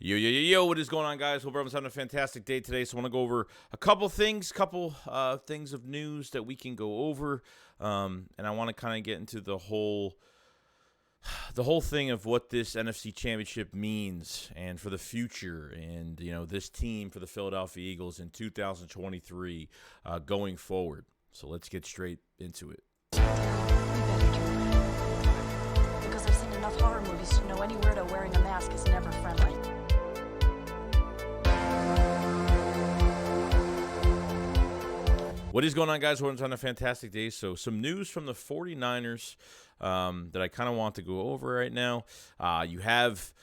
Yo, what is going on, guys? Hope everyone's having a fantastic day today. So I want to go over a couple things of news that we can go over. And I want to kind of get into the whole thing of what this NFC Championship means and for the future and, this team for the Philadelphia Eagles in 2023 going forward. So let's get straight into it. Because I've seen enough horror movies to know any weirdo wearing a mask is never friendly. What is going on, guys? Hope everyone's on a fantastic day. So some news from the 49ers that I kind of want to go over right now. You have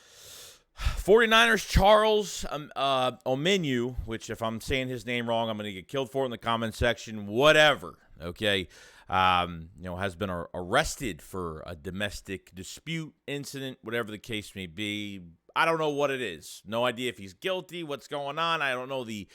49ers Charles Omenihu, which if I'm saying his name wrong, I'm going to get killed for it in the comment section. Whatever, okay? Has been arrested for a domestic dispute incident, whatever the case may be. I don't know what it is. No idea if he's guilty, what's going on. I don't know the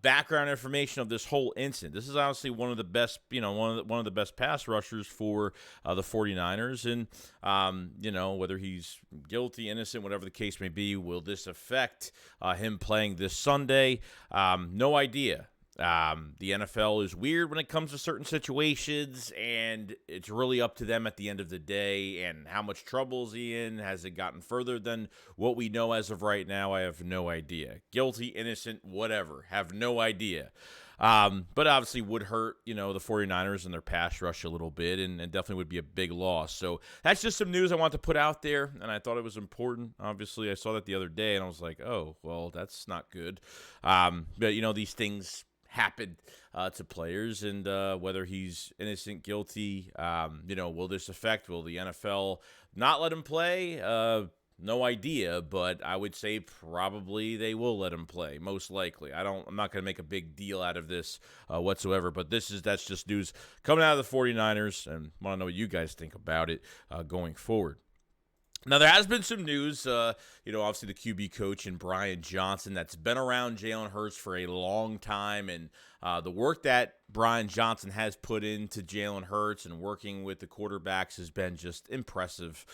background information of this whole incident. This is honestly one of the best, one of the best pass rushers for the 49ers. And, whether he's guilty, innocent, whatever the case may be, will this affect him playing this Sunday? No idea. The NFL is weird when it comes to certain situations, and it's really up to them at the end of the day. And how much trouble is he in? Has it gotten further than what we know as of right now? I have no idea. Guilty, innocent, whatever. Have no idea. But obviously would hurt, the 49ers and their pass rush a little bit, and definitely would be a big loss. So that's just some news I want to put out there, and I thought it was important. Obviously, I saw that the other day, and I was like, oh, well, that's not good. But, these things happen to players, and whether he's innocent, guilty, will this affect? Will the NFL not let him play? No idea, but I would say probably they will let him play, most likely. I'm not going to make a big deal out of this whatsoever, but that's just news coming out of the 49ers, and want to know what you guys think about it going forward. Now, there has been some news, obviously the QB coach and Brian Johnson that's been around Jalen Hurts for a long time, and the work that Brian Johnson has put into Jalen Hurts and working with the quarterbacks has been just impressive.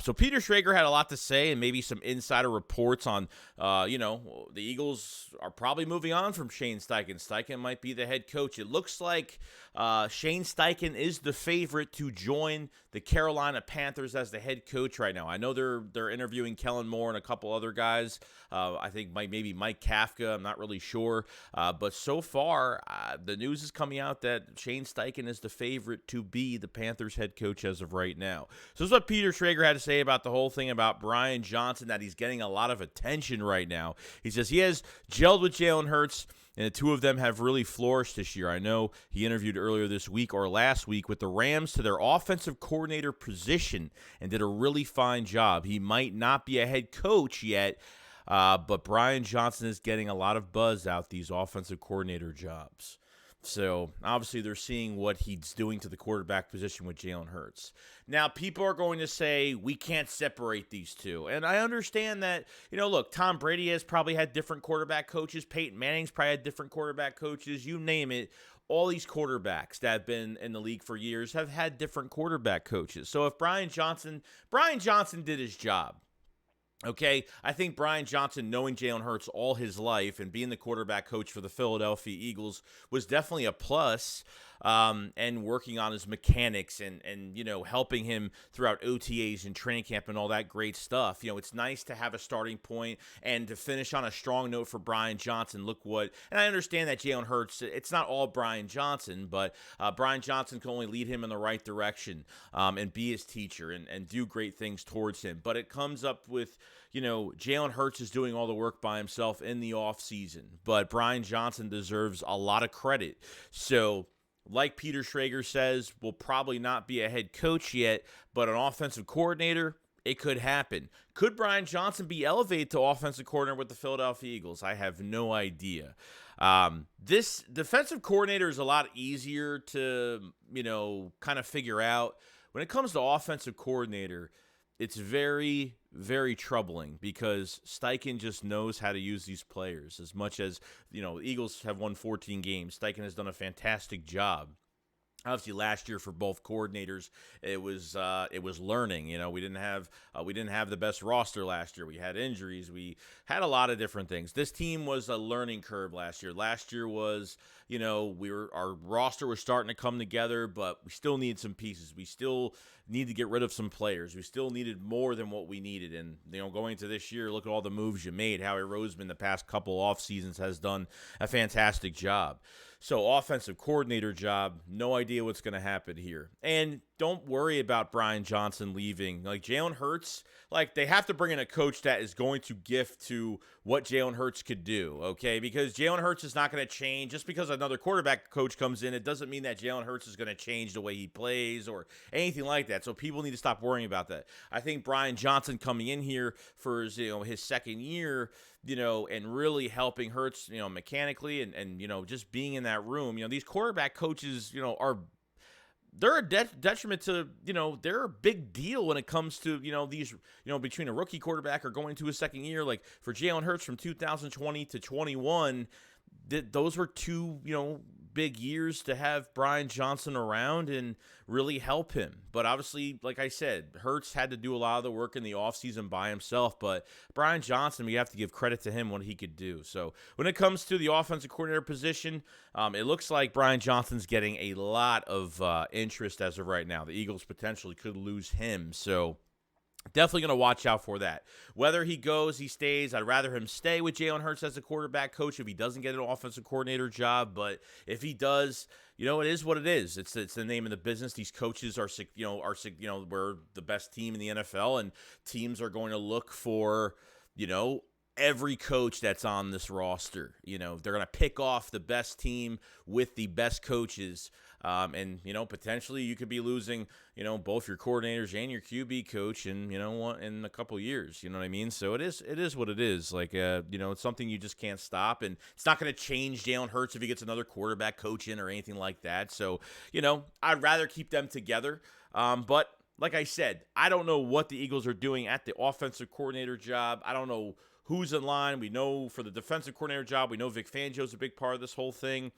So Peter Schrager had a lot to say, and maybe some insider reports on, the Eagles are probably moving on from Shane Steichen. Steichen might be the head coach. It looks like Shane Steichen is the favorite to join the Carolina Panthers as the head coach right now. I know they're interviewing Kellen Moore and a couple other guys. I think maybe Mike Kafka. I'm not really sure. But so far, the news is coming out that Shane Steichen is the favorite to be the Panthers head coach as of right now. So this is what Peter Schrager had to say about the whole thing about Brian Johnson, that he's getting a lot of attention right now. He says he has gelled with Jalen Hurts, and the two of them have really flourished this year. I know he interviewed earlier this week or last week with the Rams to their offensive coordinator position and did a really fine job. He might not be a head coach yet, but Brian Johnson is getting a lot of buzz out these offensive coordinator jobs. So, obviously, they're seeing what he's doing to the quarterback position with Jalen Hurts. Now, people are going to say, we can't separate these two. And I understand that, look, Tom Brady has probably had different quarterback coaches. Peyton Manning's probably had different quarterback coaches. You name it. All these quarterbacks that have been in the league for years have had different quarterback coaches. So, if Brian Johnson did his job. Okay, I think Brian Johnson, knowing Jalen Hurts all his life and being the quarterback coach for the Philadelphia Eagles, was definitely a plus, and working on his mechanics and helping him throughout OTAs and training camp and all that great stuff. It's nice to have a starting point and to finish on a strong note for Brian Johnson. And I understand that Jalen Hurts, it's not all Brian Johnson, but Brian Johnson can only lead him in the right direction and be his teacher and do great things towards him. But it comes up with Jalen Hurts is doing all the work by himself in the offseason, but Brian Johnson deserves a lot of credit. So, like Peter Schrager says, will probably not be a head coach yet, but an offensive coordinator, it could happen. Could Brian Johnson be elevated to offensive coordinator with the Philadelphia Eagles? I have no idea. This defensive coordinator is a lot easier to, kind of figure out. When it comes to offensive coordinator, it's very, very troubling because Steichen just knows how to use these players. As much as, the Eagles have won 14 games, Steichen has done a fantastic job. Obviously, last year for both coordinators, it was learning. We didn't have the best roster last year. We had injuries. We had a lot of different things. This team was a learning curve last year. Last year was, our roster was starting to come together, but we still need some pieces. We still need to get rid of some players. We still needed more than what we needed. And going into this year, look at all the moves you made. Howie Roseman the past couple off seasons has done a fantastic job. So offensive coordinator job, no idea what's going to happen here. And don't worry about Brian Johnson leaving. Like Jalen Hurts, they have to bring in a coach that is going to gift to what Jalen Hurts could do, okay? Because Jalen Hurts is not going to change. Just because another quarterback coach comes in, it doesn't mean that Jalen Hurts is going to change the way he plays or anything like that. So people need to stop worrying about that. I think Brian Johnson coming in here for his second year, and really helping Hurts, mechanically and just being in that room. These quarterback coaches, they're a detriment to, they're a big deal when it comes to, these, between a rookie quarterback or going into his second year. Like for Jalen Hurts from 2020 to 21, those were two, big years to have Brian Johnson around and really help him. But obviously, like I said, Hurts had to do a lot of the work in the offseason by himself. But Brian Johnson, we have to give credit to him what he could do. So when it comes to the offensive coordinator position, it looks like Brian Johnson's getting a lot of interest as of right now. The Eagles potentially could lose him. So definitely going to watch out for that. Whether he goes, he stays. I'd rather him stay with Jalen Hurts as a quarterback coach if he doesn't get an offensive coordinator job. But if he does, it is what it is. It's the name of the business. These coaches are we're the best team in the NFL, and teams are going to look for, every coach that's on this roster. They're going to pick off the best team with the best coaches. And potentially you could be losing, both your coordinators and your QB coach in a couple of years. You know what I mean? So it is what it is. It's something you just can't stop, and it's not going to change Jalen Hurts if he gets another quarterback coach in or anything like that. So, I'd rather keep them together. But like I said, I don't know what the Eagles are doing at the offensive coordinator job. I don't know who's in line. We know for the defensive coordinator job, we know Vic Fangio's a big part of this whole thing.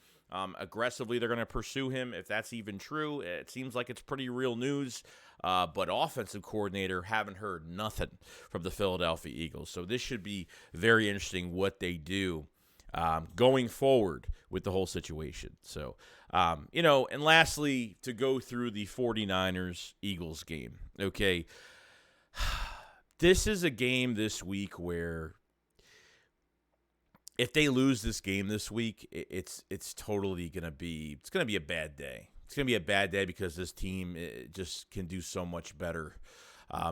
Aggressively, they're going to pursue him. If that's even true, it seems like it's pretty real news. But offensive coordinator, haven't heard nothing from the Philadelphia Eagles. So this should be very interesting what they do going forward with the whole situation. So, and lastly, to go through the 49ers-Eagles game. Okay, this is a game this week where if they lose this game this week, it's totally going to be a bad day. It's going to be a bad day because this team just can do so much better.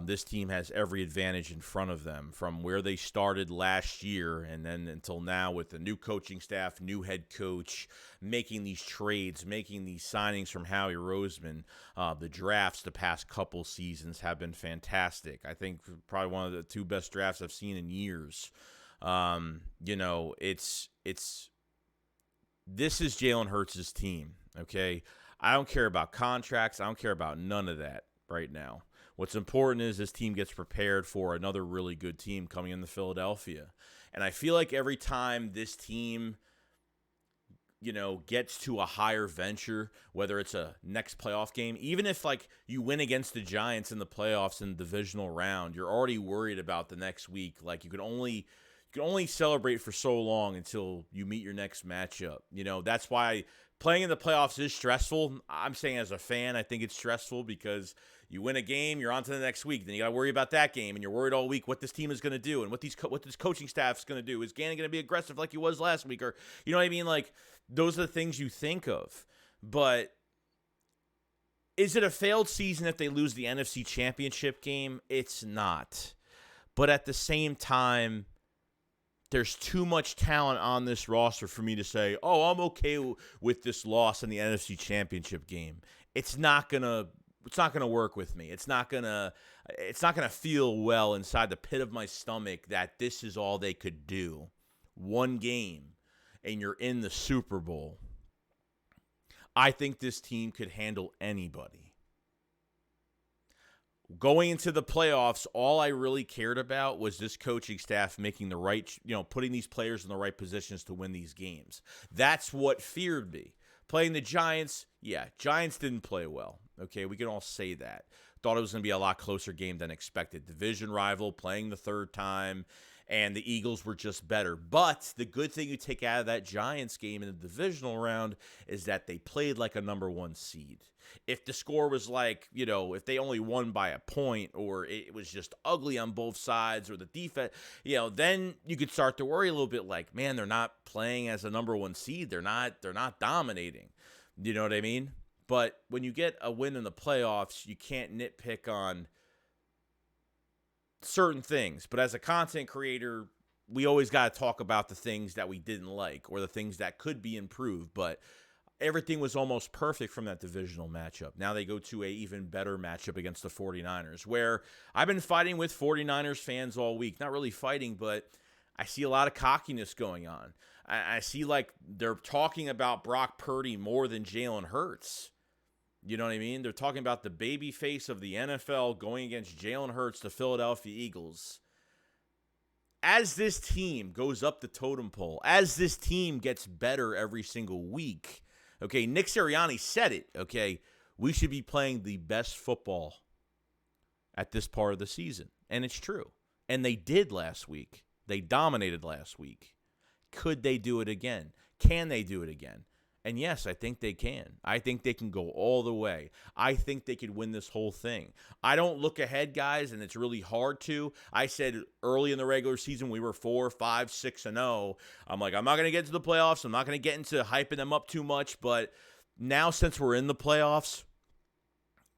This team has every advantage in front of them from where they started last year and then until now with the new coaching staff, new head coach, making these trades, making these signings from Howie Roseman. The drafts the past couple seasons have been fantastic. I think probably one of the two best drafts I've seen in years. This is Jalen Hurts' team, okay? I don't care about contracts. I don't care about none of that right now. What's important is this team gets prepared for another really good team coming into Philadelphia. And I feel like every time this team, gets to a higher venture, whether it's a next playoff game, even if you win against the Giants in the playoffs in the divisional round, you're already worried about the next week. You can only celebrate for so long until you meet your next matchup. That's why playing in the playoffs is stressful. I'm saying as a fan, I think it's stressful because you win a game, you're on to the next week. Then you got to worry about that game, and you're worried all week what this team is going to do and what this coaching staff is going to do. Is Gannon going to be aggressive like he was last week? Or, you know what I mean? Those are the things you think of. But is it a failed season if they lose the NFC Championship game? It's not. But at the same time, there's too much talent on this roster for me to say, oh, I'm okay with this loss in the NFC Championship game. It's not gonna work with me. It's not gonna feel well inside the pit of my stomach that this is all they could do. One game, and you're in the Super Bowl. I think this team could handle anybody. Going into the playoffs, all I really cared about was this coaching staff making the right, putting these players in the right positions to win these games. That's what feared me. Playing the Giants, yeah, Giants didn't play well. Okay, we can all say that. Thought it was going to be a lot closer game than expected. Division rival, playing the third time, and the Eagles were just better. But the good thing you take out of that Giants game in the divisional round is that they played like a number one seed. If the score was like, if they only won by a point or it was just ugly on both sides or the defense, then you could start to worry a little bit like, man, they're not playing as a number one seed. They're not dominating. You know what I mean? But when you get a win in the playoffs, you can't nitpick on certain things. But as a content creator, we always got to talk about the things that we didn't like or the things that could be improved. But everything was almost perfect from that divisional matchup. Now they go to a even better matchup against the 49ers, where I've been fighting with 49ers fans all week. Not really fighting, but I see a lot of cockiness going on. I see like they're talking about Brock Purdy more than Jalen Hurts. You know what I mean? They're talking about the baby face of the NFL going against Jalen Hurts, the Philadelphia Eagles. As this team goes up the totem pole, as this team gets better every single week, okay, Nick Sirianni said it, okay, we should be playing the best football at this part of the season. And it's true. And they did last week. They dominated last week. Could they do it again? Can they do it again? And yes, I think they can. I think they can go all the way. I think they could win this whole thing. I don't look ahead, guys, and it's really hard to. I said early in the regular season we were 4, 5, 6-0. I'm like, I'm not going to get to the playoffs. I'm not going to get into hyping them up too much. But now since we're in the playoffs,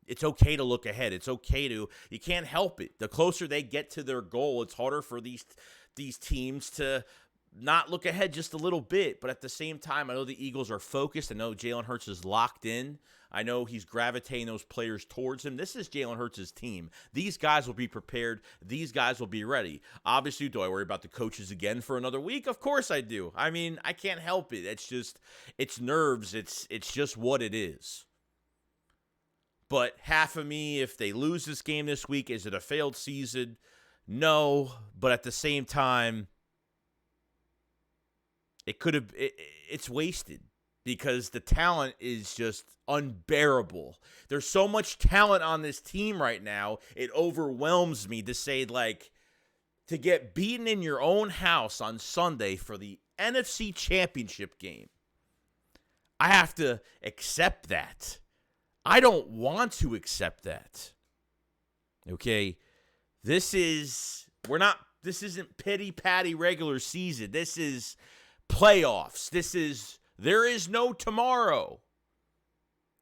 it's okay to look ahead. It's okay to. You can't help it. The closer they get to their goal, it's harder for these teams to not look ahead just a little bit. But at the same time, I know the Eagles are focused. I know Jalen Hurts is locked in. I know he's gravitating those players towards him. This is Jalen Hurts' team. These guys will be prepared. These guys will be ready. Obviously, do I worry about the coaches again for another week? Of course I do. I mean, I can't help it. It's nerves. It's just what it is. But half of me, if they lose this game this week, is it a failed season? No. But at the same time, it's wasted because the talent is just unbearable. There's so much talent on this team right now. It overwhelms me to say, like, to get beaten in your own house on Sunday for the NFC Championship game. I have to accept that. I don't want to accept that. Okay? This isn't pity-patty regular season. This is playoffs. There is no tomorrow.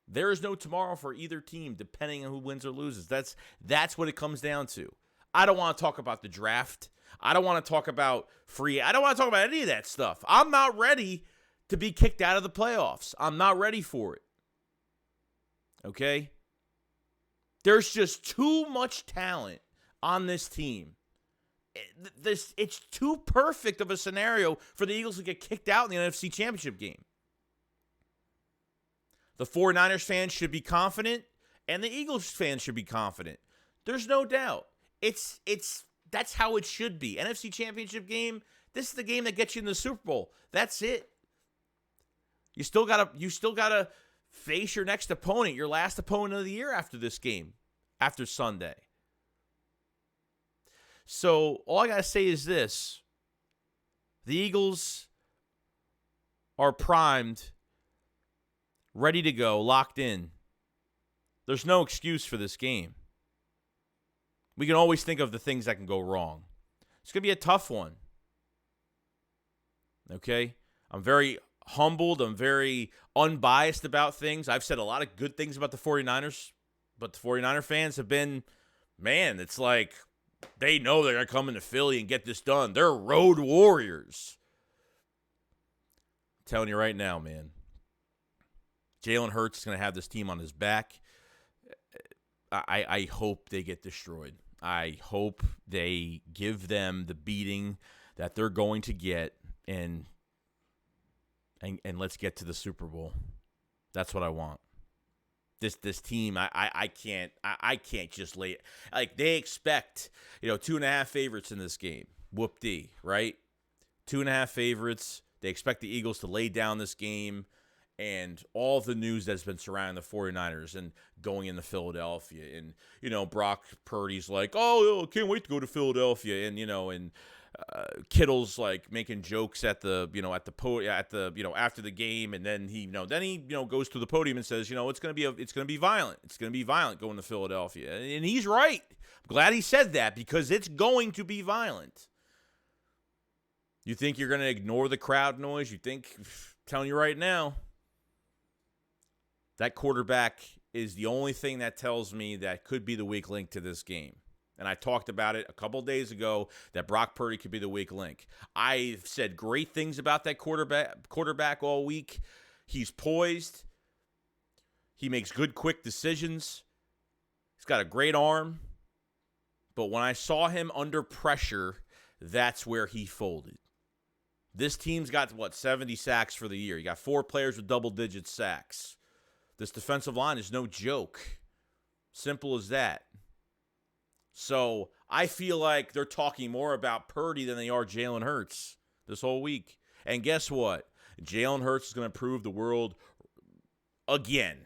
There is no tomorrow for either team, depending on who wins or loses. That's what it comes down to. I don't want to talk about the draft. I don't want to talk about I don't want to talk about any of that stuff. I'm not ready to be kicked out of the playoffs. I'm not ready for it. Okay? There's just too much talent on this team. It's too perfect of a scenario for the Eagles to get kicked out in the NFC Championship game. The 49ers fans should be confident, and the Eagles fans should be confident. There's no doubt. That's how it should be. NFC Championship game, this is the game that gets you in the Super Bowl. That's it. You still gotta face your next opponent, your last opponent of the year after this game, after Sunday. So all I got to say is this. The Eagles are primed, ready to go, locked in. There's no excuse for this game. We can always think of the things that can go wrong. It's going to be a tough one. Okay? I'm very humbled. I'm very unbiased about things. I've said a lot of good things about the 49ers, but the 49er fans have been, man, it's like they know they're going to come into Philly and get this done. They're road warriors. I'm telling you right now, man. Jalen Hurts is going to have this team on his back. I hope they get destroyed. I hope they give them the beating that they're going to get, and let's get to the Super Bowl. That's what I want. This team, I can't just lay it. Like, they expect, 2.5 favorites in this game. Whoop-dee, right? 2.5 favorites. They expect the Eagles to lay down this game and all the news that's been surrounding the 49ers and going into Philadelphia. And, Brock Purdy's like, oh, can't wait to go to Philadelphia. And, Kittle's like making jokes at the, after the game. And then he goes to the podium and says, it's going to be violent. It's going to be violent going to Philadelphia. And he's right. I'm glad he said that because it's going to be violent. You think you're going to ignore the crowd noise? I'm telling you right now, that quarterback is the only thing that tells me that could be the weak link to this game. And I talked about it a couple days ago that Brock Purdy could be the weak link. I've said great things about that quarterback all week. He's poised. He makes good, quick decisions. He's got a great arm. But when I saw him under pressure, that's where he folded. This team's got, 70 sacks for the year. You got 4 players with double-digit sacks. This defensive line is no joke. Simple as that. So I feel like they're talking more about Purdy than they are Jalen Hurts this whole week. And guess what? Jalen Hurts is going to prove the world again.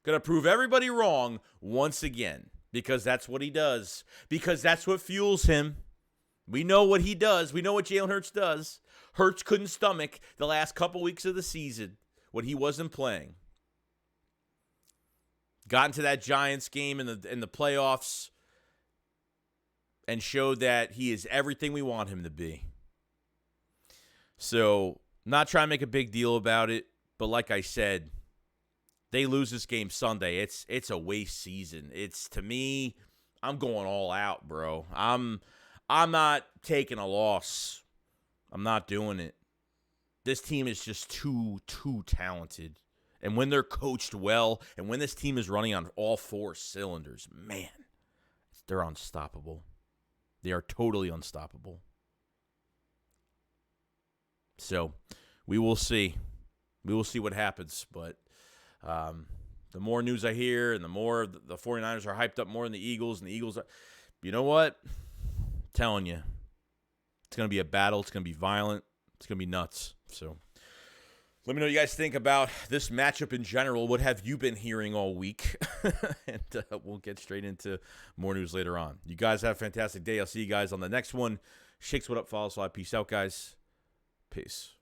Going to prove everybody wrong once again. Because that's what he does. Because that's what fuels him. We know what he does. We know what Jalen Hurts does. Hurts couldn't stomach the last couple weeks of the season when he wasn't playing. Got into that Giants game in the playoffs and showed that he is everything we want him to be. So, not trying to make a big deal about it, but like I said, they lose this game Sunday. It's a waste season. It's, to me, I'm going all out, bro. I'm not taking a loss. I'm not doing it. This team is just too talented. And when they're coached well, and when this team is running on all 4 cylinders, man, they're unstoppable. They are totally unstoppable. So, we will see. We will see what happens. But the more news I hear, and the more the 49ers are hyped up more than the Eagles, and the Eagles are, you know what? I'm telling you, it's going to be a battle. It's going to be violent. It's going to be nuts. So, let me know what you guys think about this matchup in general. What have you been hearing all week? And we'll get straight into more news later on. You guys have a fantastic day. I'll see you guys on the next one. SHAKESQUAD up, follow us live. Peace out, guys. Peace.